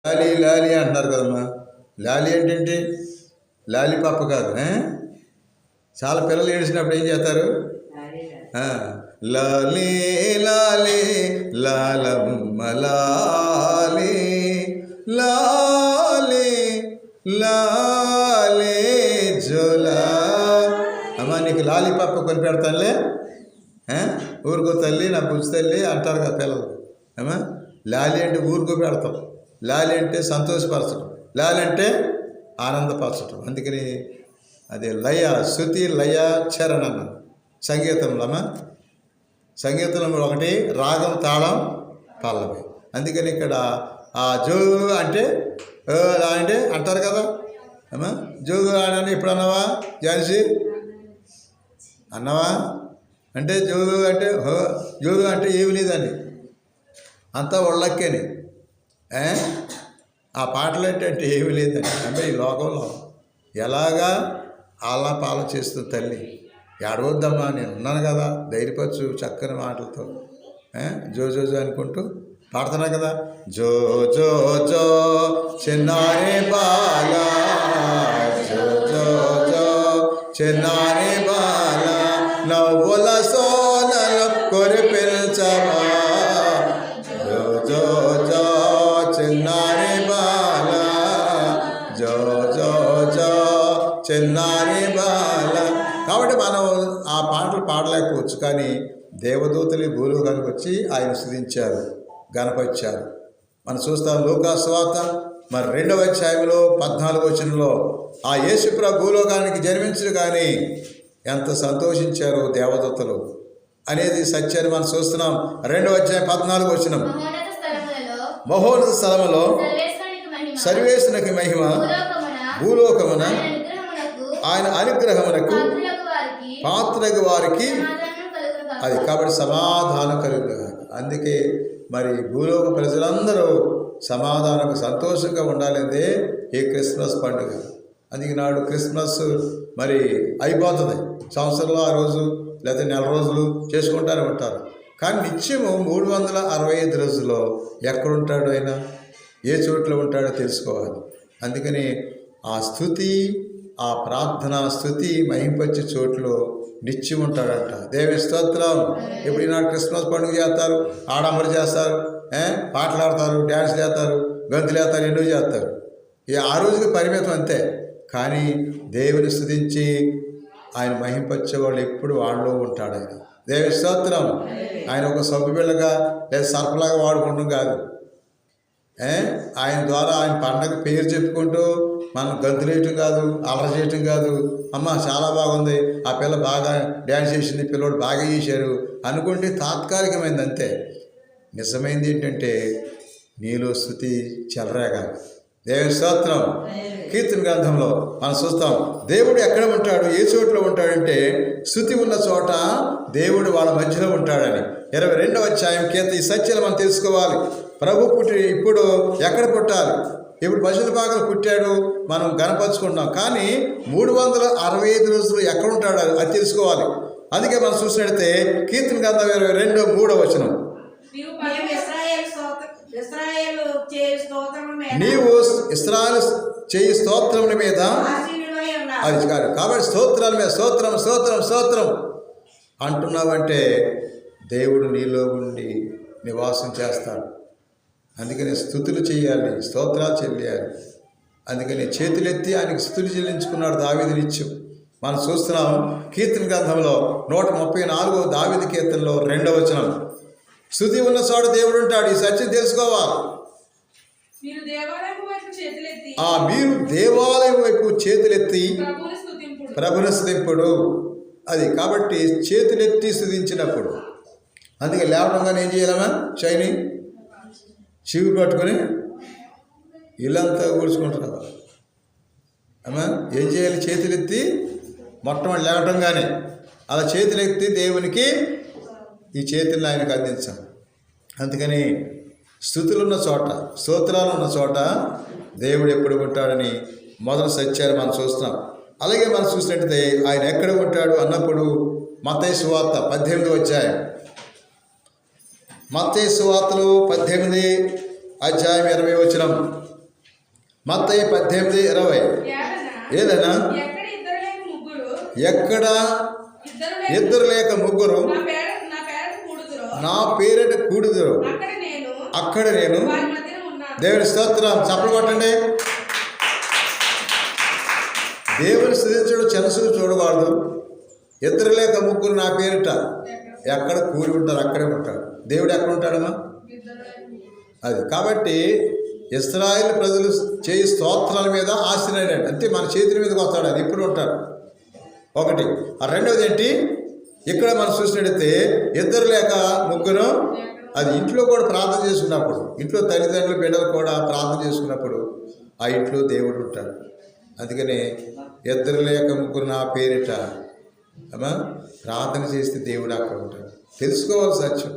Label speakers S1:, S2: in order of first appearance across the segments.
S1: లాలి లాలి అంటున్నారు కదమ్మా. లాలి ఏంటంటే లాలీపాప్ కాదు. చాలా పిల్లలు ఏడిచినప్పుడు ఏం చేస్తారు? లాలే లాలే లాలమ్మ లాలే లాలే లాలే జోలా. అమ్మా నీకు లాలీపాప్ కొని పెడతానులే, ఊరుకో తల్లి నా బుజ్జి తల్లి అంటారు కదా పిల్లలు. అమ్మా లాలి అంటే ఊరుకో పెడతాం, లాలి అంటే సంతోషపరచడం, లాలి అంటే ఆనందపరచడం. అందుకని అది లయ, శృతి లయ చరణ అన్న సంగీతంలో. అమ్మా సంగీతంలో ఒకటి రాగం తాళం పల్లవి. అందుకని ఇక్కడ ఆ జో అంటే అంటే అంటారు కదా. అమ్మా జోగు అని ఎప్పుడు అన్నావా ఝాన్సీ? అన్నావా? అంటే జోగు అంటే జోగు అంటే ఏమి లేదని అంతా ఒళ్ళక్కేని. ఆ పాటలు ఏంటంటే ఏమి లేదని. అంటే ఈ లోకంలో ఎలాగా ఆలాపాలన చేస్తుంది తల్లి. ఏడవద్దమ్మా నేను ఉన్నాను కదా, ధైర్యపరచు చక్కని మాటలతో జో జో జో అనుకుంటూ పాడుతున్నా కదా. జో జో జో చిన్నారే బాలా, జో జో జో చిన్నారే బాలా, నవ్వుల సోనలు కురిపించవా, జో జో జో చిన్నారే బాలా, జో జో జో చిన్నారే బాలా. కాబట్టి మనం ఆ పాటలు పాడలేకపోవచ్చు, కానీ దేవదూతలు భూలోకానికి వచ్చి ఆయన స్తుతించారు, గణపరిచారు. మనం చూస్తాం లూకా సువార్త 2వ అధ్యాయంలో 14వ వచనంలో ఆ యేసుప్రభు భూలోకానికి జన్మించరు కానీ ఎంత సంతోషించారో దేవదూతలు అనేది సత్యాన్ని మనం చూస్తున్నాం. 2వ అధ్యాయం 14వ వచనం, మహోన్నత స్థలములో సర్వేశ్వరునికి మహిమ, భూలోకమున ఆయన అనుగ్రహమునకు పాత్రకు వారికి అది. కాబట్టి సమాధానం కలుగుతుంది. అందుకే మరి భూలోక ప్రజలందరూ సమాధానంగా సంతోషంగా ఉండాలంటే ఈ క్రిస్మస్ పండుగ. అందుకే నాడు క్రిస్మస్ మరి అయిపోతుంది, సంవత్సరంలో ఆ రోజు లేదా నెల రోజులు చేసుకుంటానే ఉంటారు. కానీ నిత్యము 365 రోజుల్లో ఎక్కడుంటాడు ఆయన, ఏ చోట్ల ఉంటాడో తెలుసుకోవాలి. అందుకని ఆ స్తుతి, ఆ ప్రార్థన స్తుతి మహింపచ్చే చోట్లో నిత్యం ఉంటాడంట. దేవి స్తోత్రం. ఇప్పుడు ఈనాడు క్రిస్మస్ పండుగ చేస్తారు, ఆడంబర చేస్తారు, పాటలు ఆడతారు, డ్యాన్స్ చేస్తారు, గంతులు వేస్తారు, ఎన్నో చేస్తారు. ఆ రోజుకి పరిమితం అంతే. కానీ దేవుని స్తుతించి ఆయన మహింపచ్చేవాళ్ళు ఎప్పుడు వాళ్ళలో ఉంటాడు ఆయన. దేవి స్తోత్రం. ఆయన ఒక సబ్బు బిళ్ళగా లేదా సర్పలాగా వాడుకుంటాం కాదు. ఆయన ద్వారా ఆయన పండగ పేరు చెప్పుకుంటూ మనం గంతులు వేయటం కాదు, అలర చేయటం కాదు. అమ్మ చాలా బాగుంది, ఆ పిల్ల బాగా డ్యాన్స్ చేసింది, పిల్లోడు బాగా చేశారు అనుకుంటే తాత్కాలికమైంది అంతే. నిజమైంది ఏంటంటే నీలో స్తుతి చెలరేగాలి. దేవుని స్తోత్రం. కీర్తన గ్రంథంలో మనం చూస్తాం దేవుడు ఎక్కడ ఉంటాడు, ఏ చోట్లో ఉంటాడంటే స్తుతి ఉన్న చోట దేవుడు వాళ్ళ మధ్యలో ఉంటాడని. 22వ అధ్యాయం కీర్తన. ఈ సత్యాలు మనం తెలుసుకోవాలి. ప్రభు ఇప్పుడు ఎక్కడ పుట్టాలి? ఇప్పుడు పశువుల పాకలు పుట్టాడు, మనం గణపరుచుకుంటున్నాం. కానీ 365 రోజులు ఎక్కడ ఉంటాడు అది తెలుసుకోవాలి. అందుకే మనం చూసినట్లయితే కీర్తన గ్రంథం 22:3 వచనం, నీవు ఇశ్రాయేలు చేయి స్తోత్రముల మీద అది కాదు. కాబట్టి స్తోత్రాల మీద స్తోత్రం స్తోత్రం స్తోత్రం అంటున్నావంటే దేవుడు నీలో ఉండి నివాసం చేస్తాడు. అందుకని స్తుతులు చేయాలి, స్తోత్రాలు చెల్లియాలి. అందుకని చేతులెత్తి ఆయనకి స్తుతులు చెల్లించుకున్నాడు దావీదు నిత్యం. మనం చూస్తున్నాం కీర్తన గ్రంథంలో 134 దావీదు కీర్తనలో 2వ వచనం, స్తుతి ఉన్న చోట దేవుడు ఉంటాడు. ఈ సత్యం తెలుసుకోవాలి. మీరు దేవాలయం వైపు చేతులెత్తి ప్రభుని స్తుతింపుడు. అది కాబట్టి చేతులెత్తి స్తుతించినప్పుడు, అందుకే లేవడంగానే ఏం చేయాలమ్మా? షైని చీవి పట్టుకొని ఇల్లంతా ఊడ్చుకుంటారు అమ్మా. ఏం చేయాలి? చేతులెత్తి మొట్టమొదటి లేవటంగానే అలా చేతులెత్తి దేవునికి ఈ చేతులను ఆయనకు అందించాలి. అందుకని స్తుతులు ఉన్న చోట, స్తోత్రాలు ఉన్న చోట దేవుడు ఎప్పుడు ఉంటాడని మొదటి సత్యాన్ని మనం చూస్తున్నాం. అలాగే మనం చూసినట్టయితే ఆయన ఎక్కడ ఉంటాడు అన్నప్పుడు మత్తయి సువార్త 18వ అధ్యాయం, మత్తయి సువార్తలు 18 అధ్యాయం 20 వచనం, మత్తయి 18:20. ఏదైనా ఎక్కడ ఇద్దరు లేక ముగ్గురు నా పేరిట కూడుదురు అక్కడ నేను. దేవుని స్తోత్రం. చప్పలు కొట్టండి. దేవుని స్థుతించడం చెనసు చూడకూడదు. ఇద్దరు లేక ముగ్గురు నా పేరిట ఎక్కడ కూడి ఉంటారు అక్కడే ఉంటాడు. దేవుడు ఎక్కడ ఉంటాడమ్మా? అది కాబట్టి ఇశ్రాయేలు ప్రజలు చేయి స్తోత్రాల మీద ఆశ్రయాడు. అంటే మన చేతుల మీదకి వస్తాడు. అది ఇప్పుడు ఉంటాడు. ఒకటి. రెండవది ఏంటి? ఇక్కడ మనం చూసినట్టయితే ఇద్దరు లేక ముగ్గురు, అది ఇంట్లో కూడా ప్రార్థన చేసుకున్నప్పుడు, ఇంట్లో తల్లిదండ్రులు బిడ్డలు కూడా ప్రార్థన చేసుకున్నప్పుడు ఆ ఇంట్లో దేవుడు ఉంటాడు. అందుకని ఇద్దరు లేక ముగ్గురు నా పేరిట అమ్మా ప్రార్థన చేస్తే దేవుడు అక్కడ ఉంటాడు. తెలుసుకోవాలి సత్యం.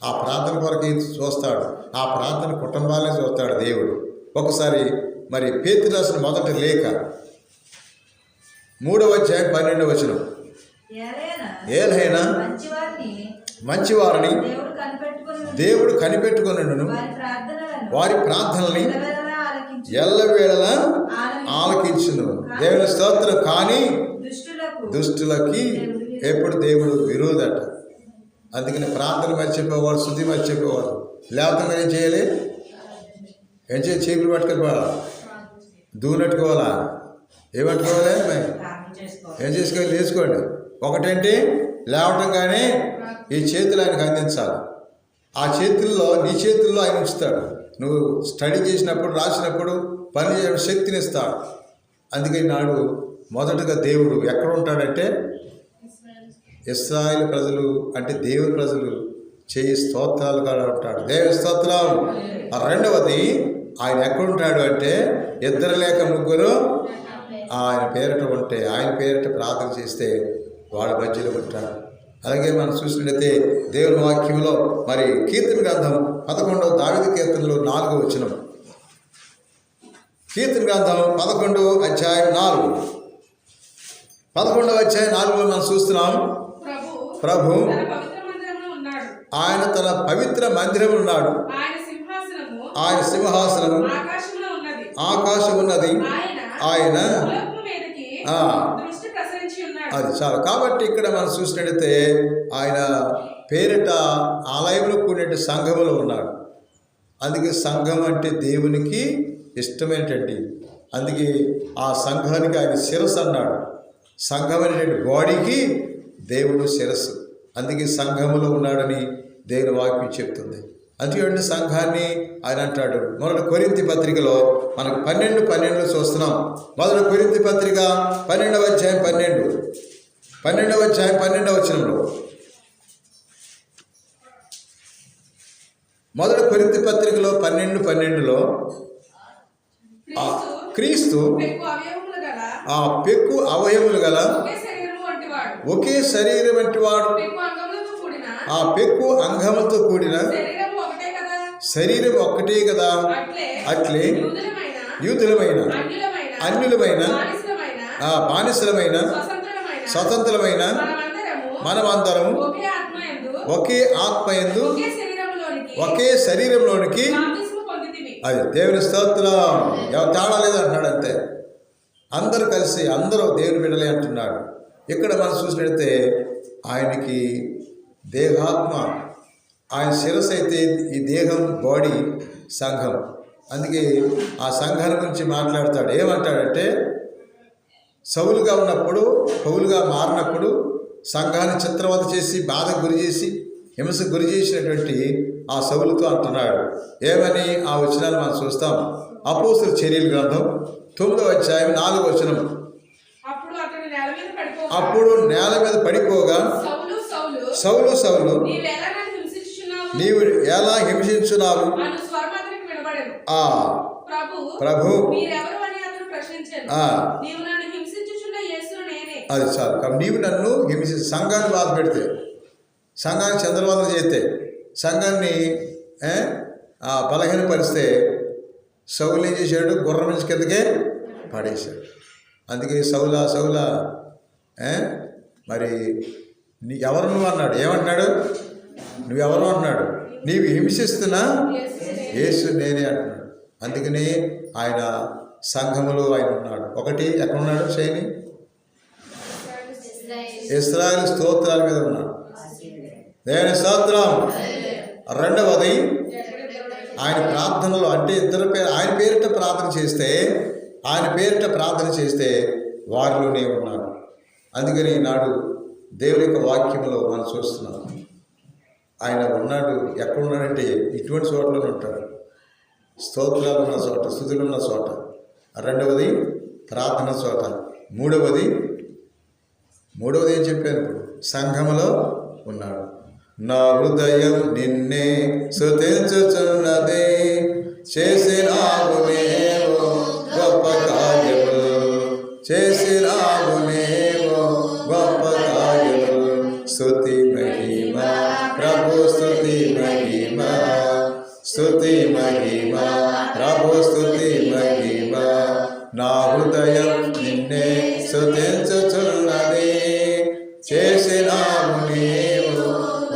S1: ఆ ప్రార్థన కొరకు చూస్తాడు. ఆ ప్రార్థన కుటుంబాలనే చూస్తాడు దేవుడు. ఒకసారి మరి పేతురు రాసిన మొదటి లేఖ 3వ అధ్యాయం 12వ వచనం. ఏలైనా మంచివారిని దేవుడు కనిపెట్టుకొనును, వారి ప్రార్థనల్ని ఎల్లవేళలా ఆలకించును. దేవుని స్తోత్రం. కానీ దుష్టులకి ఎప్పుడు దేవుడు విరోధట. అందుకని ప్రార్థన మర్చిపోవాలి, శుద్ధి మర్చిపోవాలి. లేకపోతే ఏం చేయాలి? ఏం చేయాలి? చీపులు పట్టుకెళ్ళిపోవాలా? దూనట్టుకోవాలా? ఏమట్టుకోవాలి? ఏం చేసుకోవాలి? నేర్చుకోండి. ఒకటేంటి? లేవటం కానీ ఈ చేతులు ఆయనకు అందించాలి. ఆ చేతుల్లో, నీ చేతుల్లో ఆయన ఉంచుతాడు. నువ్వు స్టడీ చేసినప్పుడు, రాసినప్పుడు పని చేయడం శక్తిని ఇస్తాడు. అందుకని నాడు మొదటగా దేవుడు ఎక్కడ ఉంటాడంటే ఇశ్రాయేలు ప్రజలు, అంటే దేవుని ప్రజలు చేయి స్తోత్రాలు కూడా ఉంటాడు. దేవుని స్తోత్రం. రెండవది ఆయన ఎక్కడుంటాడు అంటే ఇద్దరు లేక ముగ్గురు ఆయన పేరిట ఉంటే, ఆయన పేరిట ప్రార్థన చేస్తే వాళ్ళ మధ్యలో ఉంటాడు. అలాగే మనం చూసినట్లయితే దేవుని వాక్యంలో మరి కీర్తన గ్రంథం 11వ దావీదు కీర్తనలో 4వ వచనం. కీర్తన గ్రంథం 11వ అధ్యాయం 4. 11వ అధ్యాయం 4లో మనం చూస్తున్నాం. ప్రభు ఆయన తన పవిత్ర మందిరంలో ఉన్నాడు. ఆయన సింహాసనము ఆకాశం ఉన్నది. ఆయన అది చాలు. కాబట్టి ఇక్కడ మనం చూసినట్టయితే ఆయన పేరిట ఆలయంలో కూడినట్టు సంఘములో ఉన్నాడు. అందుకే సంఘం అంటే దేవునికి ఇష్టమైనటువంటి, అందుకే ఆ సంఘానికి ఆయన శిరస్సు అన్నాడు. సంఘం అనేటువంటి బాడీకి దేవుడు శిరస్సు. అందుకే సంఘములో ఉన్నాడని దేవుని వాక్యం చెప్తుంది. అందుకే సంఘాన్ని ఆయన అంటాడు. మొదటి కొరింథీ పత్రికలో మనకు 12:12 చూస్తున్నాం. మొదటి కొరింథీ పత్రిక 12వ అధ్యాయం 12వ అధ్యాయం 12వ వచనంలో, మొదటి కొరింథీ పత్రికలో 12:12లో క్రీస్తు ఆ పెక్కు అవయములు గల ఒకే శరీరం వంటి వాడు. ఆ పెక్కు అంగములతో కూడిన శరీరం ఒక్కటే కదా. అట్లే యూదులమైన అన్యులమైన బానిసలమైన స్వతంత్రమైన మనమందరం ఒకే ఆత్మయందు ఒకే శరీరంలోనికి. అది దేవుని స్తోత్రం. ఎవరు తేడా లేదంటున్నాడు. అంతే, అందరూ కలిసి అందరూ దేవుని బిడ్డలే అంటున్నాడు. ఇక్కడ మనం చూసినట్లయితే ఆయనకి దేహాత్మ, ఆయన శిరస్సు అయితే ఈ దేహం బాడీ సంఘం. అందుకే ఆ సంఘాన్ని గురించి మాట్లాడతాడు. ఏమంటాడంటే సౌలుగా ఉన్నప్పుడు, పౌలుగా మారినప్పుడు సంఘాన్ని చిత్రవద చేసి, బాధకు గురి చేసి, హింసకు గురి చేసినటువంటి ఆ సౌలుతో అంటున్నాడు. ఏమని ఆ వచనాలు మనం చూస్తాం. అపోస్తుల చర్యల గ్రంథం 9వ అధ్యాయం 4వ వచనం. అప్పుడు నేల మీద పడిపోగా సౌలు సౌలు నీవు ఎలా హింసించున్నావు? ప్రభు అది చాలు. నీవు నన్ను సంఘాన్ని బాధ పెడితే, సంఘాన్ని చంద్రవాదం చేస్తే, సంఘాన్ని బలహీనపరిస్తే సౌలు ఏం చేశాడు? గుర్రం నుంచి కిందకే పడేశాడు. అందుకే సౌలా మరి ఎవరు నువ్వు అన్నాడు. ఏమంటున్నాడు? నువ్వెవరు అన్నాడు. నీవు హింసిస్తున్నా యేసు నేనే అంటున్నాడు. అందుకని ఆయన సంఘములో ఆయన ఉన్నాడు. ఒకటి ఎక్కడున్నాడు? శైని ఇశ్రాయేలు స్తోత్రాల మీద ఉన్నాడు. దేవుని స్తోత్రం. రెండవది ఆయన ప్రార్థనలో, అంటే ఇద్దరు ఆయన పేరిట ప్రార్థన చేస్తే వారిలోనే ఉన్నాడు. అందుకని ఈనాడు దేవుని యొక్క వాక్యములో మనం చూస్తున్నాం ఆయన ఉన్నాడు. ఎక్కడున్నాడంటే ఇటువంటి చోట్లోనే ఉంటాడు. స్తోత్రాలు ఉన్న చోట, స్తుతులు ఉన్న చోట. రెండవది ప్రార్థన చోట. మూడవది ఏం చెప్పాను ఇప్పుడు? సంఘములో ఉన్నాడు. నా హృదయం నిన్నే స్తుతించుచున్నదే, చేసినావు నీవు గొప్ప కార్యములు, చేసినావు నీవు గొప్ప కార్యములు. స్తుతి మహిమ ప్రభు, స్తుతి మహిమ, స్తుతి మహిమ ప్రభు, స్తుతి మహిమ. నా హృదయం నిన్నే స్తుతించుచున్నది, చేసినావు నీవు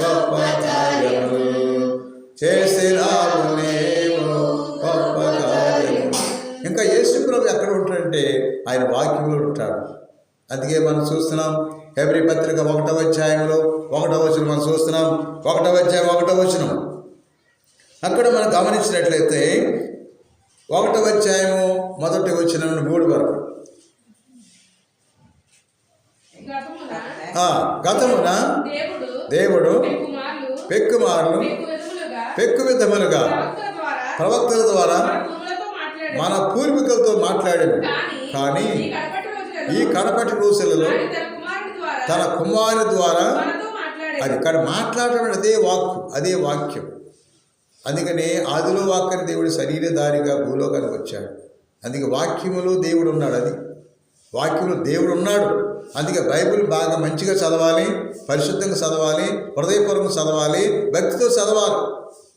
S1: గొప్ప కార్యములు, చేసినావు నీవు గొప్ప కార్యములు. ఇంకా యేసు ప్రభు ఎక్కడ ఉంటాడంటే ఆయన వాక్యంలో ఉంటాడు. అందుకే మనం చూస్తున్నాం హెబ్రీ పత్రిక 1వ అధ్యాయంలో 1వ వచనం మనం చూస్తున్నాం. 1వ అధ్యాయం 1వ వచనం. అక్కడ మనం గమనించినట్లయితే 1వ అధ్యాయము 1వ వచనం నుండి 3 వరకు. గతమున దేవుడు పెక్కుమార్లు పెక్కు విధములుగా ప్రవక్తల ద్వారా మన పూర్వీకులతో మాట్లాడాడు. కానీ ఈ కడపటి రోజులలో తన కుమారుని ద్వారా అది ఇక్కడ మాట్లాడడం అదే వాక్యం. అందుకనే ఆదిలో వాక్యాన్ని దేవుడు శరీరధారిగా భూలోకానికి వచ్చాడు. అందుకే వాక్యములో దేవుడు ఉన్నాడు. అది వాక్యంలో దేవుడు ఉన్నాడు. అందుకే బైబిల్ బాగా మంచిగా చదవాలి, పరిశుద్ధంగా చదవాలి, హృదయపూర్వకంగా చదవాలి, భక్తితో చదవాలి.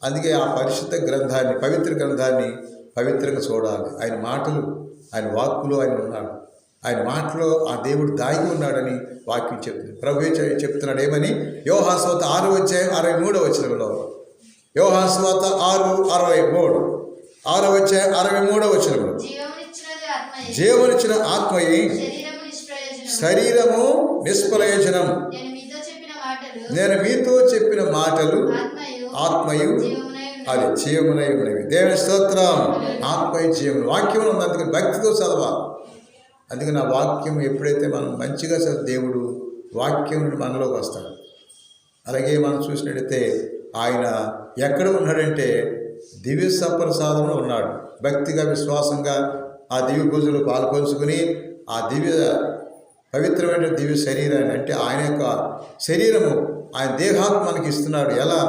S1: అందుకే ఆ పరిశుద్ధ గ్రంథాన్ని, పవిత్ర గ్రంథాన్ని పవిత్రంగా చూడాలి. ఆయన మాటలు, ఆయన వాక్కులో ఆయన ఉన్నాడు. ఆయన మాటలో ఆ దేవుడు దాగి ఉన్నాడని వాక్యం చెప్తుంది. ప్రభువే చెప్తున్నాడు. ఏమని? యోహాను సువార్త 6వ అధ్యాయం 63వ వచనంలో, యోహాను సువార్త 6:63, 6వ అధ్యాయం 63వ వచనంలో, జీవనిచ్చిన ఆత్మయే శరీరము నిష్ప్రయోజనం, నేను మీతో చెప్పిన మాటలు ఆత్మయు అది జీవమునై ఉన్నవి. దేవుని స్తోత్రం. ఆత్మయు జీవనం వాక్యం ఉంది. అందుకని భక్తితో చదవాలి. అందుకని ఆ వాక్యం ఎప్పుడైతే మనం మంచిగా దేవుడు వాక్యం నుండి మనలోకి వస్తాడు. అలాగే మనం చూసినట్టయితే ఆయన ఎక్కడ ఉన్నాడంటే దివ్య సప్రసాదంలో ఉన్నాడు. భక్తిగా విశ్వాసంగా ఆ దివ్య పూజలు పాల్పంచుకుని ఆ పవిత్రమైన దివ్య శరీరాన్ని, అంటే ఆయన యొక్క శరీరము, ఆయన దేహాత్మ మనకి ఇస్తున్నాడు. ఎలా?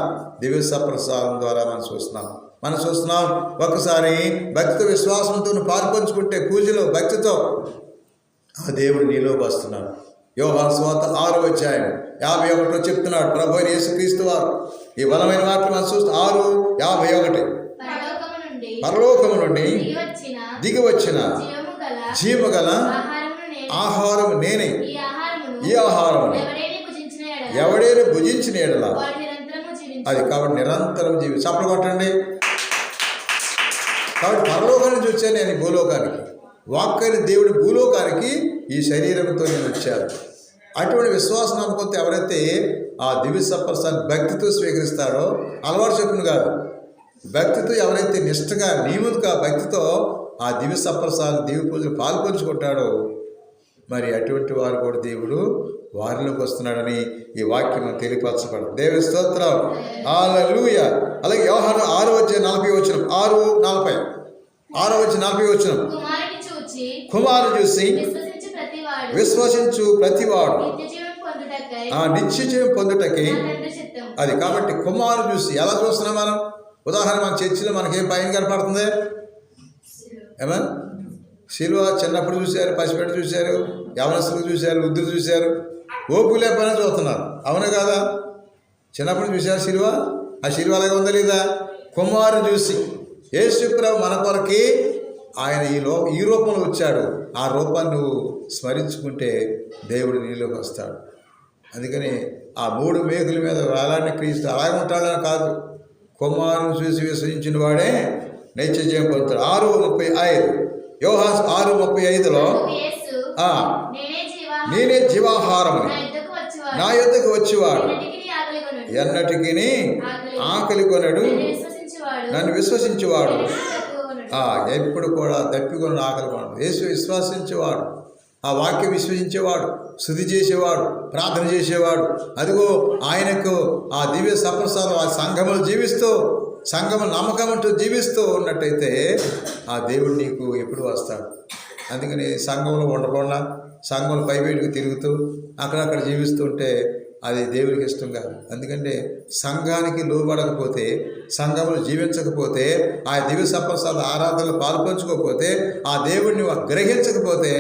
S1: దివ్య సప్రసాదం ద్వారా మనం చూస్తున్నాం. ఒకసారి భక్తితో విశ్వాసంతో పాల్పంచుకుంటే పూజలో భక్తితో ఆ దేవుడు నీలోకి వస్తున్నాడు. యోహాను సువార్త 6వ అధ్యాయం 51 చెప్తున్నాడు. ప్రభు అయిన యేసుక్రీస్తు వారు ఈ బలమైన వాటిని మనం చూస్తే 6:51 పరలోకము నుండి దిగి వచ్చిన జీవగల ఆహారం నేనే, ఈ ఆహారము ఎవడైనా భుజించిన ఎడల అది కాబట్టి నిరంతరం చప్పలు కొట్టండి. కాబట్టి పరలోకాన్ని నుంచి వచ్చాను నేను భూలోకానికి. వాక్కైన దేవుడి భూలోకానికి ఈ శరీరంతో నేను వచ్చాను. అటువంటి విశ్వాసం నమ్మకంతో ఎవరైతే ఆ దివ్య సప్రసాదాన్ని భక్తితో స్వీకరిస్తాడో, అలవాటు చెప్పును కాదు, భక్తితో ఎవరైతే నిష్ఠగా నియమితగా భక్తితో ఆ దివ్య సప్రసాదం దివ్య పూజలు పాల్పంచుకుంటాడో, మరి అటువంటి వారు కూడా దేవుడు వారిలోకి వస్తున్నాడని ఈ వాక్యం తెలియపరచబడు. దేవుని స్తోత్రం. హల్లెలూయా. అలాగే యోహాను 6:40 6:40 6:40 కుమారుని చూసి విశ్వసించు ప్రతివాడు ఆ నిత్య జీవం పొందుటకి అది. కాబట్టి కుమారుని చూసి ఎలా చూస్తున్నాం మనం? ఉదాహరణ మన చర్చిలో మనకేం పైన కనపడుతుంది? ఏమా? శిలువ చిన్నప్పుడు చూశారు, పసిపెట్ట చూశారు, యవనస్తులు చూశారు, వృద్ధులు చూశారు, ఓపిక లేకపోయినా చూస్తున్నారు. అవునా కాదా? చిన్నప్పుడు చూశారు శిలువ. ఆ శిలువ అలాగే ఉందా లేదా? కుమారుని చూసి యేసు ప్రభు మన కొరకి ఆయన ఈ రూపంలో వచ్చాడు. ఆ రూపాన్ని నువ్వు స్మరించుకుంటే దేవుడు నీలోకి వస్తాడు. అందుకని ఆ 3 మేకుల మీద వేలాడిన క్రీస్తు అలాగే ఉంటాడని కాదు. కుమారుని చూసి విశ్వసించిన వాడే నిత్య జీవం పొందుతాడు. 6:35 యోహాను 6:35లో నేనే జీవాహారమని నా యొద్దకు వచ్చేవాడు ఎన్నటికి ఆకలి కొనడు, నన్ను విశ్వసించేవాడు ఎప్పుడు కూడా దప్పికొనడు, ఆకలి కొనడు. యేసు విశ్వసించేవాడు, ఆ వాక్యం విశ్వసించేవాడు, స్తుతి చేసేవాడు, ప్రార్థన చేసేవాడు, అదిగో ఆయనకు ఆ దివ్య సప్రసాదం ఆ సంఘములు జీవిస్తూ, సంఘము నమ్మకం అంటూ జీవిస్తూ ఉన్నట్టయితే ఆ దేవుడు నీకు ఎప్పుడు వస్తాడు. అందుకని సంఘంలో ఉండకుండా సంఘంలో పైబయటకు తిరుగుతూ అక్కడక్కడ జీవిస్తుంటే అది దేవుడికి ఇష్టం కాదు. అందుకంటే సంఘానికి లోబడకపోతే, సంఘంలో జీవించకపోతే, ఆ దివ్య సప్రసాద ఆరాధనలు పాల్పంచుకోకపోతే, ఆ దేవుడిని నువ్వు గ్రహించకపోతే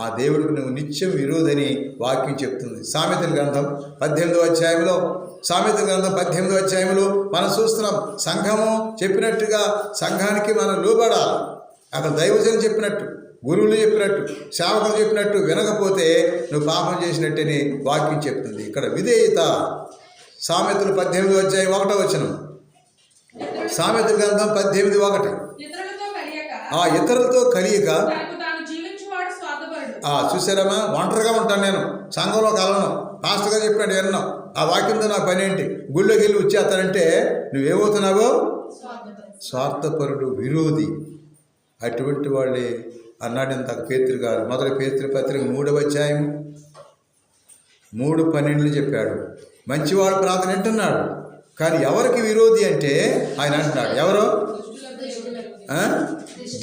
S1: ఆ దేవుడికి నువ్వు నిత్యం విరోధని వాక్యం చెప్తుంది. సామెతల గ్రంథం 18వ అధ్యాయంలో మనం చూస్తున్నాం. సంఘము చెప్పినట్టుగా సంఘానికి మనం లోబడాలి. అక్కడ దైవజనులు చెప్పినట్టు, గురువులు చెప్పినట్టు, సేవకులు చెప్పినట్టు వినకపోతే నువ్వు పాపం చేసినట్టని వాక్యం చెప్తుంది. ఇక్కడ విధేయత. సామెతలు 18వ అధ్యాయం 1వ వచనం. సామెతల గ్రంథం 18:1. ఇతరులతో కలియక చూసారమ్మా, ఒంటరిగా ఉంటాను నేను, సంఘంలో కలను, పాస్టర్గా చెప్పినట్టు విన్నాం, ఆ వాక్యంతో నా పని ఏంటి, గుళ్ళోకి వెళ్ళి వచ్చేస్తానంటే నువ్వేమవుతున్నావో స్వార్థపరుడు, విరోధి. అటువంటి వాళ్ళే అన్నాడు ఇంత పేతురు గారు. మొదటి పేతురు పత్రిక 3వ అధ్యాయం 3:12 చెప్పాడు. మంచివాడు ప్రార్థన వింటున్నాడు, కానీ ఎవరికి విరోధి అంటే ఆయన అంటున్నాడు, ఎవరో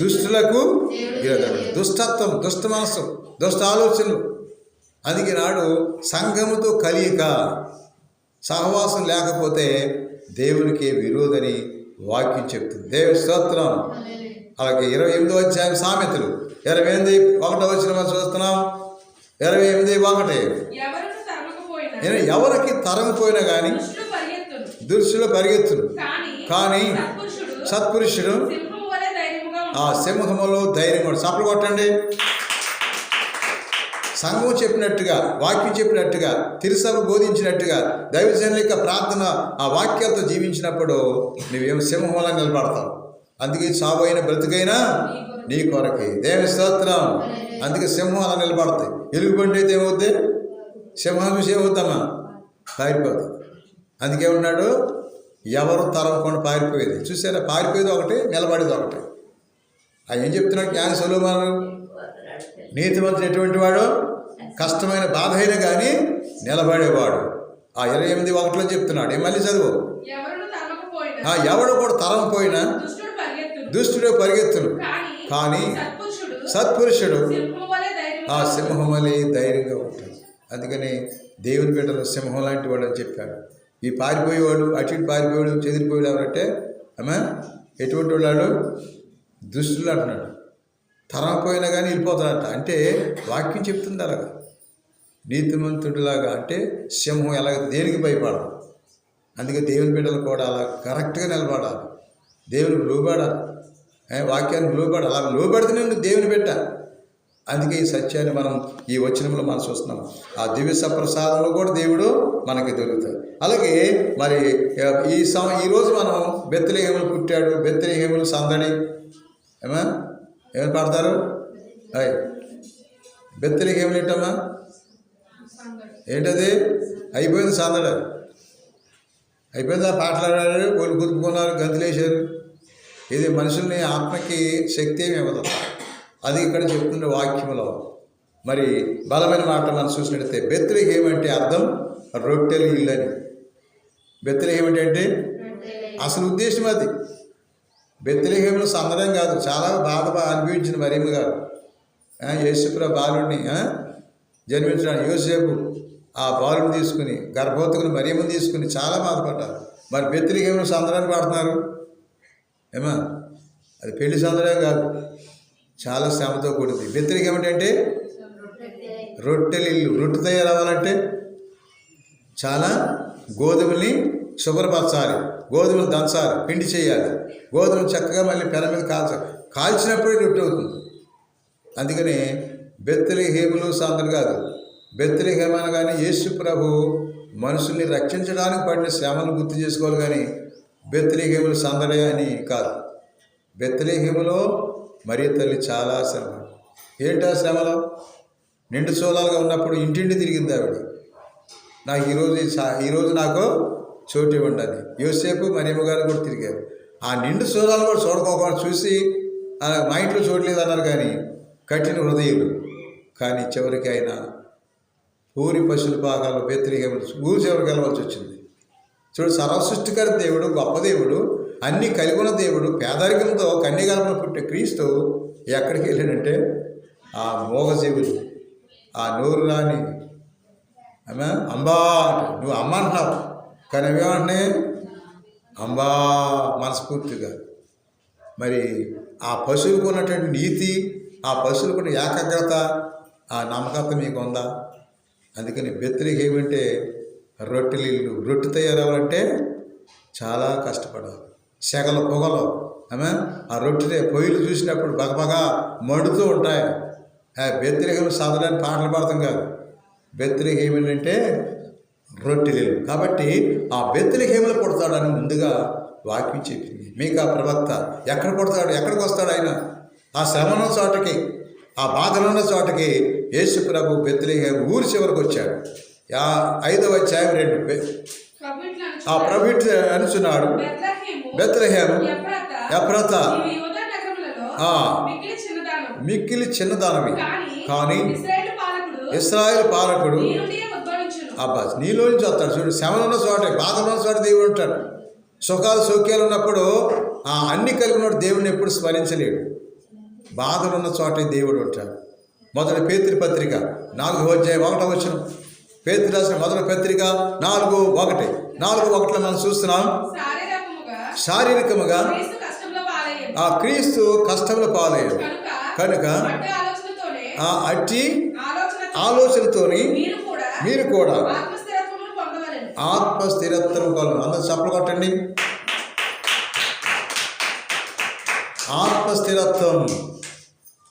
S1: దుష్టులకు దుష్టత్వం, దుష్ట మనస్సు, దుష్ట ఆలోచనలు. అందుకే నాడు సంఘముతో కలియక, సహవాసం లేకపోతే దేవునికి విరోధని వాక్యం చెప్తుంది. దేవుని స్తోత్రం. అలాగే 28వ అధ్యాయం సామెతలు 28:1 వచ్చిన మనం చూస్తున్నాం. 28:1 ఎవరికి తరగపోయినా కానీ దుష్టులు పరిగెత్తును, కానీ సత్పురుషుడు ఆ సింహములో ధైర్యం. చప్పలు కొట్టండి. సంఘం చెప్పినట్టుగా, వాక్యం చెప్పినట్టుగా, తిరుసభ బోధించినట్టుగా, దైవజనుల యొక్క ప్రార్థన ఆ వాక్యాలతో జీవించినప్పుడు నువ్వేమో సింహంలా నిలబడతావు. అందుకే సాబైన బ్రతుకైనా నీ కొరకే. దేవుని స్తోత్రం. అందుకే సింహం అలా నిలబడతాయి. ఎలుగుబంటి అయితే ఏమవుద్ది? సింహం చూసి ఏమవుతామా? పారిపోతుంది. అందుకే ఉన్నాడు, ఎవరు తరవకుండా పారిపోయేది. చూసారా, పారిపోయేది ఒకటి, నిలబడేది ఒకటి. ఆయన ఏం చెప్తున్నాడు జ్ఞాని సొలొమోను? నీతిమంతుడు ఎటువంటి వాడు? కష్టమైన బాధ అయినా కానీ నిలబడేవాడు. ఆ 28:1 చెప్తున్నాడు. మళ్ళీ చదువు. ఎవడు కూడా తరంపోయినా దుష్టుడు పరిగెత్తును, కానీ సత్పురుషుడు ఆ సింహం వలె ధైర్యంగా ఉంటాడు. అందుకని దేవుని బిడ్డలు సింహం లాంటి వాడు అని చెప్పాడు. ఈ పారిపోయేవాడు, అటు ఇటు పారిపోయాడు, చెదిరిపోయాడు ఎవరంటే ఎటువంటి వాడు? దుష్టులు అంటున్నాడు. తరంపోయినా కానీ వెళ్ళిపోతాడట. అంటే వాక్యం చెప్తుంది అలాగా. నీతిమంతుడిలాగా అంటే సింహం ఎలాగ దేనికి భయపడదు. అందుకే దేవుని బిడ్డలు కూడా అలా కరెక్ట్గా నిలబడాలి, దేవునికి లోబడాలి, వాక్యానికి లోబడాలి. అలా లోబడితేనే దేవుని బిడ్డ. అందుకే ఈ సత్యాన్ని మనం ఈ వచనంలో మనం చూస్తున్నాం. ఆ దివ్య సప్రసాదంలో కూడా దేవుడు మనకి దొరుకుతాడు. అలాగే మరి ఈరోజు మనం బెత్లెహేములు పుట్టాడు, బెత్లెహేములు సందడి ఏమని పాడతారు? బెత్లెహేములు ఏంటమ్మా? ఏంటది? అయిపోయింది సందడి, అయిపోయింది. ఆ పాటలాడారు, వాళ్ళు కుదుపుకున్నారు, గంతులేశారు. ఇది మనుషుల్ని ఆత్మకి శక్తి ఏమి ఇవ్వదు. అది ఇక్కడ చెప్తున్న వాక్యంలో మరి బలమైన మాట మనం చూసినట్లయితే, బెత్లెహేము అంటే అర్థం రొట్టెల ఇల్లు అని. బెత్లెహేము అంటే అసలు ఉద్దేశం అది. బెత్లెహేములో సందడం కాదు, చాలా బాధ అనిపించింది మరియమ్మ గారు. యేసుప్రభు బాలుడిని జన్మించడానికి యోసేపు ఆ బాలుని తీసుకుని, గర్భవతుకుని మరియమ్మని తీసుకుని చాలా బాధపడ్డారు. మరి బెత్లెహేములో సందడాన్ని పాడుతున్నారు. అది పెళ్లి సందడం కాదు, చాలా శ్రమతో కూడింది. బెత్లెహేము అంటే రొట్టెల ఇల్లు. రొట్టె తయారవ్వాలంటే చాలా గోధుమల్ని శుభ్రపరచాలి, గోధుమలు దంచాలి, పిండి చేయాలి, గోధుమలు చక్కగా మళ్ళీ పెన మీద కాల్చాలి. కాల్చినప్పుడే రొట్టె అవుతుంది. అందుకని బెత్లెహేములో సందడి కాదు. బెత్లెహేము అనగానే యేసు ప్రభు మనుషుల్ని రక్షించడానికి పడిన శ్రమను గుర్తు చేసుకోవాలి, కానీ బెత్లెహేములు సందడే అని కాదు. బెత్లెహేములో మరియ తల్లి చాలా శ్రమ. ఏంటా శ్రమలో? నిండు సోలాలుగా ఉన్నప్పుడు ఇంటింటి తిరిగింది ఆవిడ. నాకు ఈరోజు నాకు చోటు ఇవ్వండి అని. యోసేపు మరియమ్మ గారు కూడా తిరిగారు. ఆ నిండు సోలాలు కూడా చూడకోకుండా చూసి మా ఇంట్లో చూడలేదు అన్నారు, కానీ కఠిన హృదయులు. కానీ చివరికి ఆయన ఊరి పశువుల భాగాలు బెత్లెహేము ఊరి చివరికి వెళ్ళవలసి వచ్చింది. చూడు, సర్వసృష్టికర దేవుడు, గొప్ప దేవుడు, అన్నీ కలిగి ఉన్న దేవుడు, పేదరికంతో కన్యగర్భంలో పుట్టే క్రీస్తు ఎక్కడికి వెళ్ళాడంటే ఆ మోగజీవులు, ఆ నోరు రాని అంబా అంటే, నువ్వు అమ్మ అంటున్నావు కానీ అవేమంటే అంబా మనస్ఫూర్తిగా. మరి ఆ పశువులకు ఉన్నటువంటి నీతి, ఆ పశువులకు ఉన్న ఏకాగ్రత, ఆ నమ్మకత్వం మీకు ఉందా? అందుకని బెత్లెహేము అంటే రొట్టెలిల్లు. రొట్టె తయారవ్వాలంటే చాలా కష్టపడాలి. సెగల పొగలు ఆ రొట్టె పొయ్యిలు చూసినప్పుడు బగబగా మండుతూ ఉంటాయి. బెత్లెహేము సాధనాన్ని పాటలు పాడతాం కాదు. బెత్లెహేము అంటే రొట్టెలిల్లు. కాబట్టి ఆ బెత్లెహేములో పుడతాడని ముందుగా వాక్యం చెప్పింది. మీకా ప్రవక్త ఎక్కడ పుడతాడు, ఎక్కడికి వస్తాడు ఆయన? ఆ శ్రమణ చోటకి, ఆ బాధలున్న చోటకి యేసు ప్రభు బెత్లెహేము ఊరి చివరికి వచ్చాడు. 5వ అధ్యాయం 2 ఆ ప్రభు అనుచున్నాడు, బెత్లెహేము ఎఫ్రాతా మిక్కిలి చిన్నదానవి, కానీ ఇశ్రాయేలు పాలకుడు అబ్బాస్ నీలో నుంచి వస్తాడు. చూడు, శ్రమలున్న చోట, బాధలున్న చోట దేవుడు ఉంటాడు. సుఖాలు సౌఖ్యాలు ఉన్నప్పుడు అన్ని కలిగినోడు దేవుడిని ఎప్పుడు స్మరించలేడు. బాధలున్న చోట దేవుడు ఉంటాడు. మొదటి పేతురు పత్రిక 4వ అధ్యాయం 1వ వచనం. పేతురు రాసిన మొదటి పత్రిక 4:1 మనం చూస్తున్నాం. శారీరకముగా ఆ క్రీస్తు కష్టంలో పాలయ్యాడు కనుక అట్టి ఆలోచనతోని మీరు కూడా ఆత్మస్థిరత్వం కలుగు. అందరూ చప్పలు కొట్టండి. ఆత్మస్థిరత్వం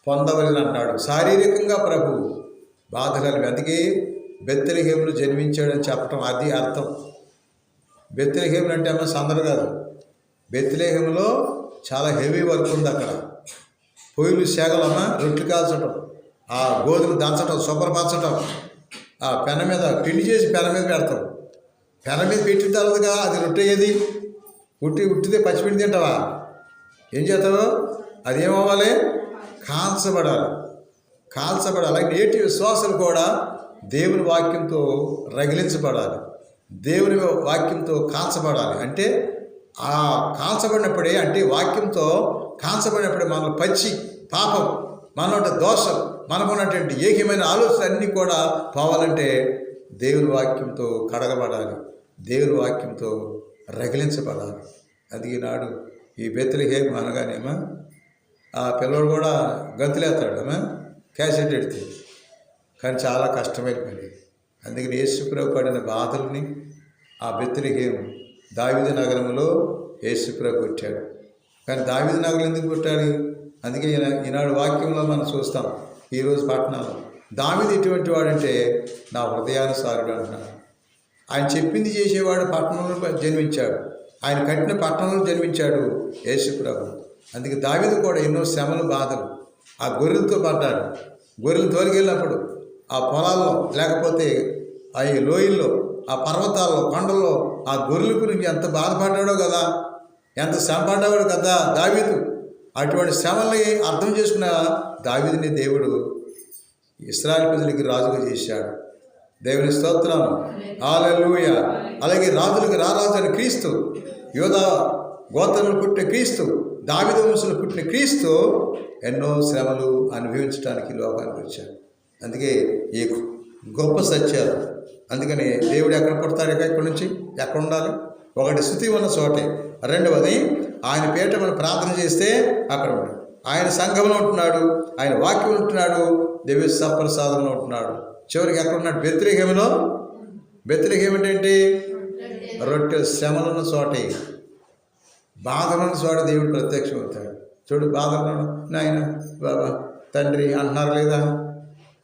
S1: పొందవలని అంటాడు. శారీరకంగా ప్రభు బాధలు. అందుకే బెత్లెహేములో జన్మించాడని చెప్పటం అది అర్థం. బెత్లెహేములు అంటే అమ్మ సందరు కాదు. బెత్లెహేములో చాలా హెవీ వర్క్ ఉంది. అక్కడ పొయ్యిలు సేగలమ్మ, రొట్టెలు కాల్చడం, ఆ గోధుమ దంచడం, శుభ్రపరచడం, ఆ పెన మీద పిండి చేసి పెన మీద పెడతాం. పెన మీద పెట్టిన తర్వాతగా అది రొట్టె ఏది ఉట్టిదే పచ్చిపిండి తింటావా? ఏం చేస్తావు? అది ఏమవ్వాలి? కాల్చబడాలి. అలాగే నేటి విశ్వాసాలు కూడా దేవుని వాక్యంతో రగిలించబడాలి, దేవుని వాక్యంతో కాల్చబడాలి. అంటే ఆ కాల్చబడినప్పుడే, అంటే వాక్యంతో కాల్చబడినప్పుడే మనలో పచ్చి పాపం, మనలో దోషం, మనకున్నటువంటి ఏకమైన ఆలోచన అన్నీ కూడా పోవాలంటే దేవుని వాక్యంతో కడగబడాలి, దేవుని వాక్యంతో రగిలించబడాలి. అది ఈనాడు ఈ బెత్లెహేము అనగానేమో ఆ పిల్లడు కూడా గంతులేస్తాడు క్యాసెట్ ఎడితే. కానీ చాలా కష్టమైన పని. అందుకని యేసుప్రభు పడిన బాధల్ని ఆ బెత్లెహేము దావీదు నగరంలో యేసుప్రభు పుట్టాడు. కానీ దావీదు నగరం ఎందుకు పుట్టాడు? అందుకే ఈనాడు వాక్యంలో మనం చూస్తాం. ఈరోజు పట్టణాలు దావీదు ఎటువంటి వాడంటే నా హృదయానుసారుడు అంటున్నాడు. ఆయన చెప్పింది చేసేవాడు పట్టణంలో జన్మించాడు. ఆయన కట్టిన పట్టణంలో జన్మించాడు యేసుప్రభు. అందుకే దావీదు కూడా ఎన్నో శ్రమలు, బాధలు ఆ గొర్రెలతో పడ్డాడు. గొర్రెలు తోలికెళ్ళినప్పుడు ఆ పొలాల్లో, లేకపోతే ఆ లోయల్లో, ఆ పర్వతాల్లో, కొండల్లో ఆ గొర్రెల గురించి ఎంత బాధపడ్డాడో కదా, ఎంత శ్రమ పడ్డాడు కదా దావీదు. అటువంటి శ్రమల్ని అర్థం చేసుకున్న దావీదుని దేవుడు ఇశ్రాయేలు ప్రజలకి రాజుగా చేశాడు. దేవుని స్తోత్రం, హల్లెలూయా. అలాగే రాజులకు రారాజు అని క్రీస్తు, యోధా గోత్రంలో పుట్టిన క్రీస్తు, దావీదు వంశంలో పుట్టిన క్రీస్తు ఎన్నో శ్రమలు అనుభవించడానికి లోకానికి వచ్చాడు. అందుకే ఈ గొప్ప సత్యాలు. అందుకని దేవుడు ఎక్కడ పుడతాడు, ఎక్కడి నుంచి ఎక్కడ ఉండాలి? ఒకటి స్తుతి ఉన్న చోటే, రెండవది ఆయన పేట మనం ప్రార్థన చేస్తే అక్కడ ఉంటాడు. ఆయన సంఘంలో ఉంటున్నాడు, ఆయన వాక్యం ఉంటున్నాడు, దేవ సప్రసాదంలో ఉంటున్నాడు. చివరికి ఎక్కడ ఉన్నాడు? బెత్లెహేములో. బెత్లెహేము ఏంటంటే రొట్టె. శ్రమలున్న చోటే, బాధలున్న చోట దేవుడు ప్రత్యక్షం అవుతాడు. చూడు, బాధలు నాయన బాబా తండ్రి అంటున్నారు లేదా?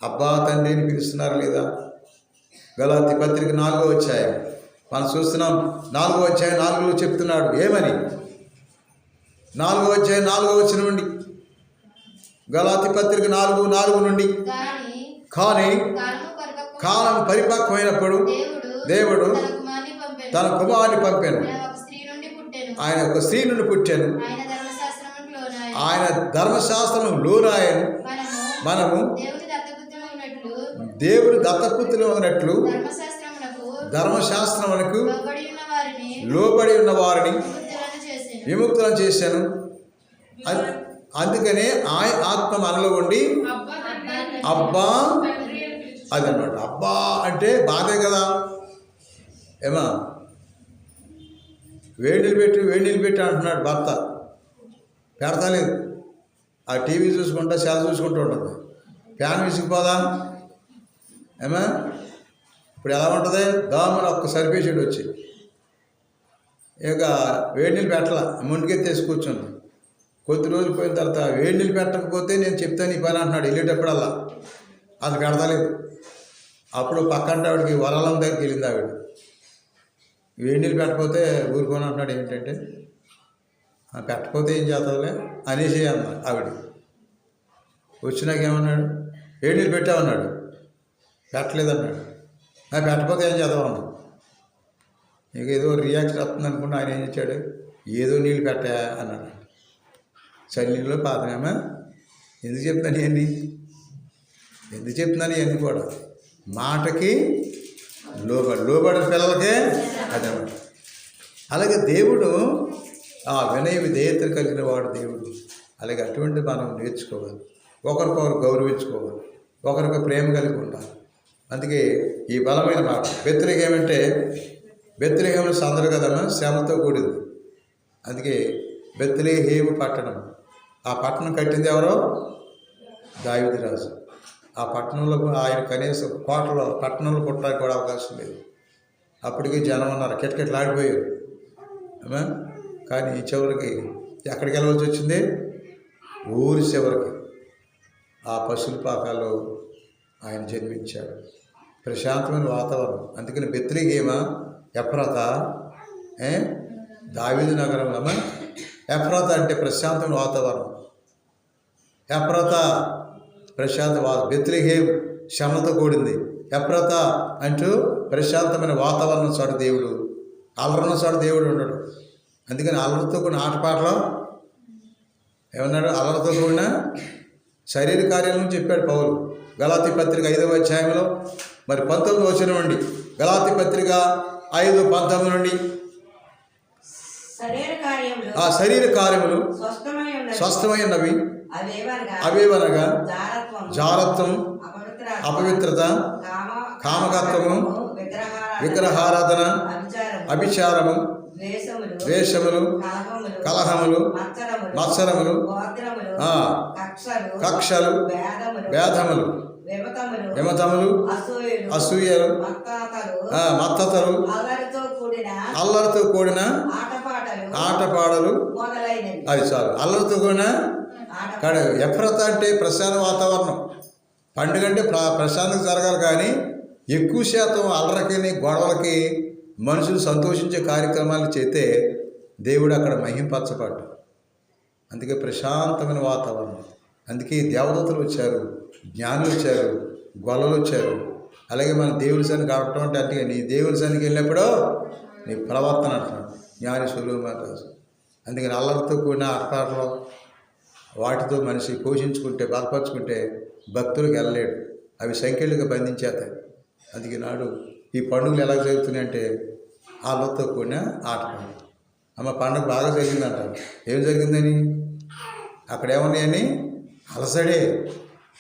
S1: అబ్బా తండ్రి అని పిలుస్తున్నారు లేదా? గలాతీ పత్రిక 4వ అధ్యాయం మనం చూస్తున్నాం. 4వ అధ్యాయం 4లో చెప్తున్నాడు ఏమని? 4వ అధ్యాయం 4వ వచనం నుండి, గలాతీ పత్రిక 4:4 నుండి, కానీ కాలం పరిపక్వమైనప్పుడు దేవుడు తన కుమారుని పంపాను. ఆయన ఒక స్త్రీ నుండి పుట్టాను, ఆయన ధర్మశాస్త్రం లోనాయను. మనము దేవుడు దత్తపుత్రులు ఉన్నట్లు ధర్మశాస్త్రమునకు లోబడి ఉన్న వారిని విముక్తులను చేశాను. అందుకనే ఆయన ఆత్మ మనలో ఉండి అబ్బా, అదనమాట. అబ్బా అంటే బాధే కదా. ఏమా వేడి నీళ్ళు పెట్టి అంటున్నాడు భర్త, పెడతలేదు. ఆ టీవీ చూసుకుంటా సెల్ చూసుకుంటూ ఉంటుంది. ఫ్యాన్ విసిగిపోదా ఏమా? ఇప్పుడు ఎలా ఉంటుంది? దోమని ఒక్క సరిపేసాడు వచ్చి, ఇక వేడి నీళ్ళు పెట్టాల, ముందుకెత్తేసి కూర్చుంది. కొద్ది రోజులు పోయిన తర్వాత వేడి నీళ్ళు పెట్టకపోతే నేను చెప్తాను ఈ పని అంటున్నాడు. వెళ్ళేటప్పుడల్లా అది పెడతలేదు. అప్పుడు పక్కంటే ఆవిడకి వరాలం దగ్గరికి వెళ్ళింది. ఆవిడ వేడి నీళ్ళు పెట్టకపోతే ఊరుకొని అంటున్నాడు. ఏంటంటే పెట్టకపోతే ఏం చేస్తావులే అనేసి అన్న. ఆవిడ వచ్చినాక ఏమన్నాడు? వేడి నీళ్ళు పెట్టామన్నాడు. పెట్టలేదన్నాడు. పెట్టకపోతే ఏం చేద్దామన్నా. ఇక ఏదో రియాక్షన్ వస్తుంది అనుకుంటే ఆయన ఏం చేశాడు? ఏదో నీళ్ళు పెట్టా అన్నాడు. చన్నీళ్ళు పాతమేమా. ఎందుకు చెప్తున్నాను ఇవన్నీ కూడా మాటకి లోబడిన పిల్లలకే అదనమాట. అలాగే దేవుడు ఆ వినయ విధేయతలు కలిగిన వాడు దేవుడు. అలాగే అటువంటి మనం నేర్చుకోవాలి, ఒకరికొకరు గౌరవించుకోవాలి, ఒకరికి ప్రేమ కలిగి ఉండాలి. అందుకే ఈ బలమైన మాట. బెత్లెహేములో సందరు కదమ్మా, శ్రమతో కూడింది. అందుకే బెత్లెహేము పట్టణం, ఆ పట్టణం కట్టింది ఎవరో? దావీదు రాజు. ఆ పట్టణంలో ఆయన కనీసం పట్టణంలో పుట్టడానికి కూడా అవకాశం లేదు. అప్పటికి జనం ఉన్నారు, కిటకిటలాడిపోయారు. కానీ చివరికి ఎక్కడికి వెళ్ళవలసి వచ్చింది? ఊరి చివరికి ఆ పశువుల పాకాల్లో ఆయన జన్మించాడు. ప్రశాంతమైన వాతావరణం. అందుకని బెత్లెహేమా, ఎఫ్రాతా, దావీదు నగరంలో ఎఫ్రాతా అంటే ప్రశాంతమైన వాతావరణం. ఎఫ్రాతా ప్రశాంత బెత్లెహేము శ్రమతో కూడింది. ఎఫ్రాతా అంటూ ప్రశాంతమైన వాతావరణం చాడు దేవుడు, అల్లరున్న చాడు దేవుడు ఉన్నాడు. అందుకని అల్లరితో కూడిన ఆటపాటలో ఏమన్నాడు? అల్లరితో కూడిన శరీర కార్యాలను చెప్పాడు పౌలు. గలాతీ పత్రిక 5వ అధ్యాయంలో మరి 19వ వచనం నుండి, గలాతీ పత్రిక 5:19 నుండి, ఆ శరీర కార్యములు స్వస్థమైనవి అవేవనగా జారత్వం, అపవిత్రత, కామకత్వము, విగ్రహారాధన, అభిచారము, ద్వేషములు, కలహములు, మత్సరములు, కక్షలు, భేదములు, విమతములు, అసూయలు, మత్తతలు, అల్లరితో కూడిన ఆటపాటలు. అది చాలు. అల్లరితో కూడిన ఎఫ్రాతా అంటే ప్రశాంత వాతావరణం. పండుగ అంటే ప్రశాంతంగా జరగాలి. కానీ ఎక్కువ శాతం అల్లరికి గొడవలకి మనుషులు సంతోషించే కార్యక్రమాలు చేస్తే దేవుడు అక్కడ మహింపరచబడ్డు. అందుకే ప్రశాంతమైన వాతావరణం. అందుకే దేవదూతలు వచ్చారు, జ్ఞానులు వచ్చారు, గొల్లలు వచ్చారు. అలాగే మన దేవుడి సన్నిధికి కావటం అంటే నీ దేవుడి సన్నిధికి వెళ్ళినప్పుడు నీ ప్రవర్తన అంటున్నాడు జ్ఞాని సులువు. అందుకని అల్లరితో కూడిన ఆటపాటలు వాటితో మనిషి పోషించుకుంటే, బలపరుచుకుంటే భక్తులకు వెళ్ళలేడు. అవి సంఖ్యలుగా బంధించేస్తాయి. అందుకే నాడు ఈ పండుగలు ఎలా జరుగుతున్నాయంటే అల్లరితో కూడిన ఆటపాటలు. అమ్మ పండుగ బాగా జరిగిందంటారు. ఏం జరిగిందని? అక్కడ ఏమన్నాయని?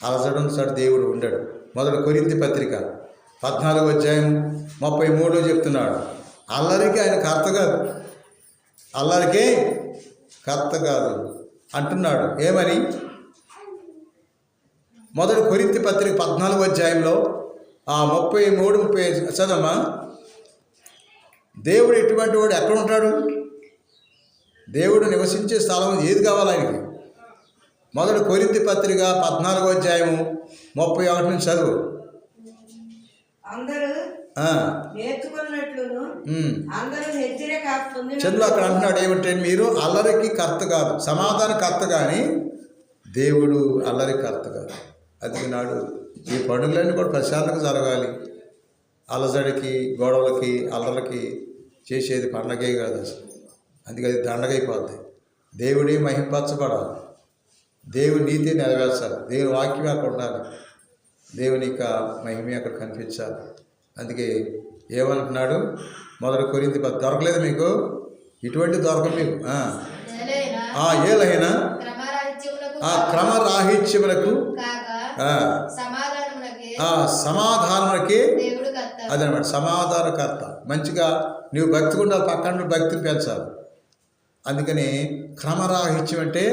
S1: అలసడం సార్ దేవుడు ఉండడు. మొదటి కొరింథీ పత్రిక 14వ అధ్యాయం 33 చెప్తున్నాడు. అల్లరికి ఆయన కర్త కాదు, అల్లరికే కర్త కాదు అంటున్నాడు. ఏమని? మొదటి కొరింథీ పత్రిక 14వ అధ్యాయంలో 33-35 చదవమ్మా. దేవుడు ఎటువంటి వాడు? ఎక్కడ ఉంటాడు? దేవుడు నివసించే స్థలం ఏది కావాలి ఆయనకి? మొదటి కొరింథీ పత్రిక 14వ అధ్యాయము 31 నుంచి చదువు.
S2: నేర్చుకున్నట్లును అందరూ హెచ్చరిక పొందిన
S1: చంద్రుడు అక్కడ అంటున్నాడు ఏమంటే మీరు అల్లరికి కర్త కాదు, సమాధాన కర్త కానీ దేవుడు అల్లరి కర్త కాదు. అందుకే నాడు ఈ పండుగలన్నీ కూడా ప్రశాంతంగా జరగాలి. అలజడికి, గొడవలకి, అల్లరికి చేసేది పండగే కాదు అసలు. అందుకే అది దండగైపోద్ది. దేవుడి మహింపరచబడాలి, దేవుని నీతి నెరవేర్చాలి, దేవుని వాక్యం అక్కడ ఉండాలి, దేవుని యొక్క మహిమ అక్కడ కనిపించాలి. అందుకే ఏమంటున్నాడు, మొదటి కొరింథీ దొరకలేదు మీకు, ఇటువంటి దొరకదు మీకు. ఏలైనా క్రమరాహిత్యములకు సమాధానములకి అదనమాట సమాధానకర్త. మంచిగా నువ్వు భక్తి ఉండాలి, పక్కన భక్తిని పెంచాలి. అందుకని క్రమరాహిత్యం అంటే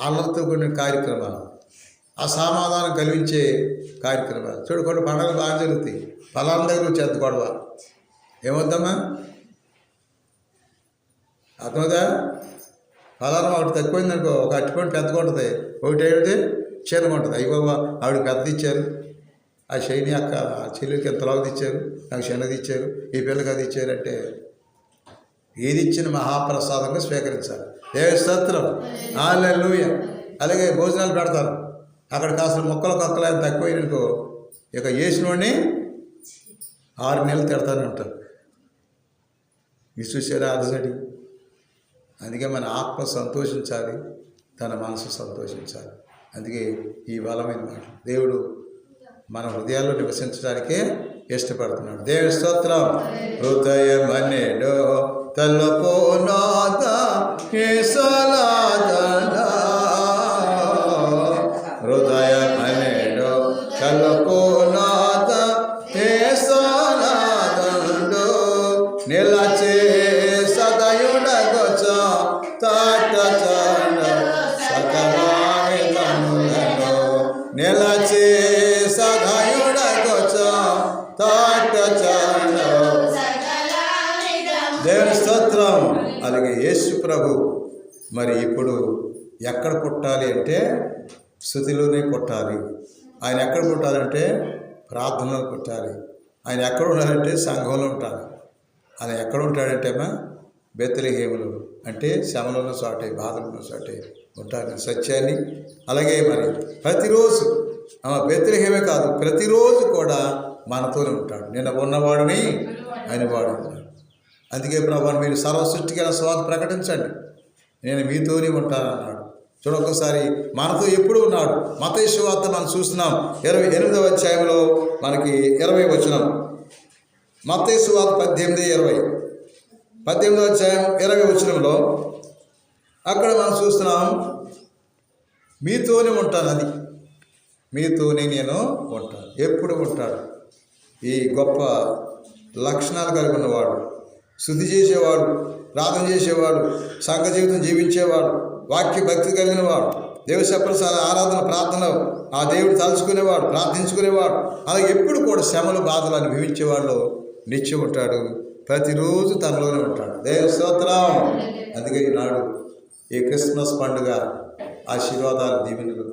S1: అల్లరితో కూడిన కార్యక్రమాలు, ఆ సమాధానం కలిగించే కార్యక్రమాలు. చూడు కొన్ని పండుగలు బాగా జరుగుతాయి, ఫలాల దగ్గర వచ్చేంత గొడవ ఏమవుతామా అర్థమవుతా? ఫలానా ఒకటి తక్కువైందనుకో, ఒక అట్టుకొని పెద్దగా ఉంటుంది, ఒకటి ఏమిటి చిన్నగా ఉంటుంది. అయ్యి బాబా ఆవిడ పెద్దది ఇచ్చారు, ఆ శైని అక్క ఆ చెల్లికి ఎంతలాగా ఇచ్చారు, నాకు చిన్నది ఇచ్చారు, ఈ పిల్లకి అది ఇచ్చారంటే ఏది ఇచ్చిన మహాప్రసాదంగా స్వీకరించాలి. దేవుని స్తోత్రం, హల్లెలూయా. అలాగే భోజనాలు పెడతారు, అక్కడ కాస్త మొక్కలు ఆయన తక్కువైననుకో, ఇక వేసినోడిని 6 నెలలు తిడతానే ఉంటారు. చూసారా అలసడి? అందుకే మన ఆత్మ సంతోషించాలి, తన మనసు సంతోషించాలి. అందుకే ఈ బలమైన మాట దేవుడు మన హృదయాల్లో నివసించడానికే ఇష్టపడుతున్నాడు. దేవుని స్తోత్రం. హృదయం అనేడో తలపోనాద హృదయం అనేడో తలపోనాద నిలచే సదయుడగొచ్చ తాట సకలాని తనులలో నిలచే సదయుడగొచ్చ తాట దేవుని స్తోత్రం. అలాగే యేసు ప్రభు మరి ఇప్పుడు ఎక్కడ పుట్టాలి అంటే స్తుతిలోనే పుట్టాలి. ఆయన ఎక్కడ పుట్టాలంటే ప్రార్థనలో పుట్టాలి. ఆయన ఎక్కడ ఉండాలంటే సంఘంలో ఉంటాడు. ఆయన ఎక్కడ ఉంటాడంటే బెత్లెహేములో, అంటే శ్రమలో ఉన్న చోటే, బాధలు ఉన్న చోటే ఉంటాడు సత్యాన్ని. అలాగే మరి ప్రతిరోజు బెత్లెహేమే కాదు, ప్రతిరోజు కూడా మనతోనే ఉంటాడు. నిన్న ఉన్నవాడిని ఆయన వాడు ఉంటాడు. అందుకే ప్రభు మీరు సర్వసృష్టికి స్వాత ప్రకటించండి, నేను మీతోనే ఉంటానన్నాడు. చూడొకసారి మనతో ఎప్పుడు ఉన్నాడు. మత్తయి సువార్త మనం చూస్తున్నాం 28వ అధ్యాయంలో మనకి 20 వచనం. మత్తయి సువార్త 18:20, 18వ అధ్యాయం 20 వచనంలో అక్కడ మనం చూస్తున్నాం మీతోనే ఉంటాను, అది మీతోనే నేను ఉంటాను, ఎప్పుడు ఉంటాడు. ఈ గొప్ప లక్షణాలు కలిగి ఉన్నవాడు, శుద్ధి చేసేవాడు, ప్రార్థన చేసేవాడు, సంఘ జీవితం జీవించేవాడు, వాక్య భక్తి కలిగిన వాడు, దేవశప్రసాద ఆరాధన ప్రార్థన ఆ దేవుడు తలుచుకునేవాడు, ప్రార్థించుకునేవాడు. అలాగే ఎప్పుడు కూడా శ్రమలు బాధలు అనుభవించేవాళ్ళు నిత్యం ఉంటాడు, ప్రతిరోజు తనలోనే ఉంటాడు. దేవ స్తోత్రం. అందుకే ఈనాడు ఈ క్రిస్మస్ పండుగ ఆశీర్వాదాలు, దీవెనలు,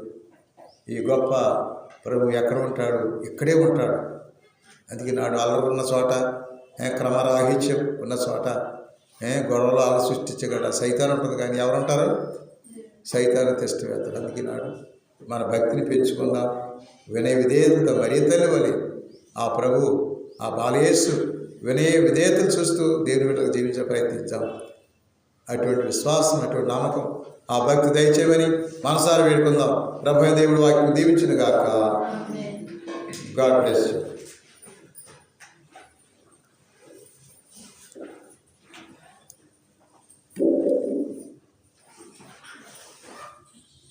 S1: ఈ గొప్ప ప్రభు ఎక్కడ ఉంటాడు? ఇక్కడే ఉంటాడు. అందుకే నాడు అల్లరి ఉన్న చోట, క్రమరాహిత్యం ఉన్న చోట, గొడవలు అలా సృష్టించగల సైతాన్ ఉంటుంది. కానీ ఎవరుంటారు? సైతాన్ని తెష్టవేస్తాడు. అందుకే నాడు మన భక్తిని పెంచుకుందాం, వినయ విధేయతలతో మరీ తల్లి వలె ఆ ప్రభు, ఆ బాలయేసు వినయ విధేయతలు చూస్తూ దేవుని బిడ్డలకు జీవించే ప్రయత్నించాం. అటువంటి విశ్వాసం, అటువంటి నమ్మకం, ఆ భక్తి దయచేయమని మనసారా వేడుకుందాం. ప్రభు దేవుడు వాక్యం దీవించును గాక. God bless you.